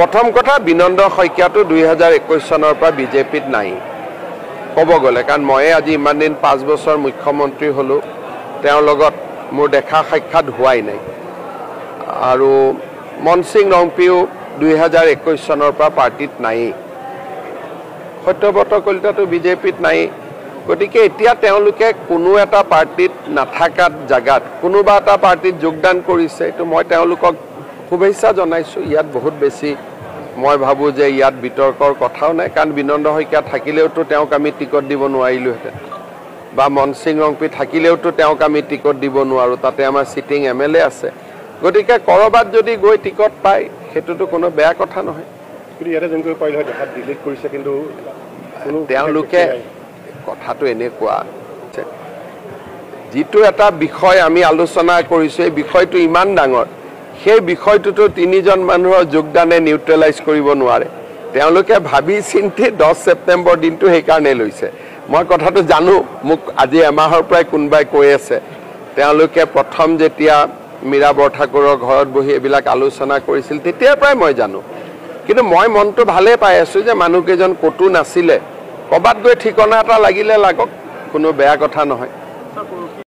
প্ৰথম কথা বিনন্দ শইকীয়াটো 2021 চনৰ পৰা বিজেপিত নাই ক'ব গ'লে, কাৰণ মই আজি ইমান দিন 5 বছৰ মুখ্যমন্ত্ৰী হ'লো, তেওঁৰ লগত মোৰ দেখা সাক্ষাৎ হোৱাই নাই। আৰু মনসিং ৰংপিও 2021 চনৰ পৰা পাৰ্টিত নাই, সত্যব্ৰত কলিতাটো বিজেপিত নাই। গতিকে এতিয়া তেওঁলোকে কোনো এটা পাৰ্টিত নাথাকাত জাগাত কোনোবা এটা পাৰ্টিত যোগদান কৰিছে, এইটো মই তেওঁলোকক শুভেচ্ছা জনাইছোঁ। ইয়াত বহুত বেছি মই ভাবোঁ যে ইয়াত বিতৰ্কৰ কথাও নাই, কাৰণ বিনন্দ শইকীয়া থাকিলেওতো তেওঁক আমি টিকট দিব নোৱাৰিলোহেঁতেন, বা মনসিং ৰংপি থাকিলেওতো তেওঁক আমি টিকট দিব নোৱাৰোঁ, তাতে আমাৰ চিটিং MLA আছে। গতিকে ক'ৰবাত যদি গৈ টিকট পায় সেইটোতো কোনো বেয়া কথা নহয়। কিন্তু ইয়াতে যেনেকৈ পাৰিলে হয় দেখাত ডিলিট কৰিছে, কিন্তু তেওঁলোকে কথাটো এনেকুৱা, যিটো এটা বিষয় আমি আলোচনা কৰিছোঁ, এই বিষয়টো ইমান ডাঙৰ, সেই বিষয়টোতো 3জন মানুহৰ যোগদানে নিউট্ৰেলাইজ কৰিব নোৱাৰে। তেওঁলোকে ভাবি চিন্তি 10 ছেপ্টেম্বৰ দিনটো সেইকাৰণে লৈছে। মই কথাটো জানো, মোক আজি এমাহৰ পৰাই কোনোবাই কৈ আছে, তেওঁলোকে প্ৰথম যেতিয়া মীৰা বৰঠাকুৰৰ ঘৰত বহি এইবিলাক আলোচনা কৰিছিল তেতিয়াৰ পৰাই মই জানো। কিন্তু মই মনটো ভালেই পাই আছোঁ যে মানুহকেইজন ক'তো নাছিলে, ক'ৰবাত গৈ ঠিকনা এটা লাগিলে লাগক, কোনো বেয়া কথা নহয়।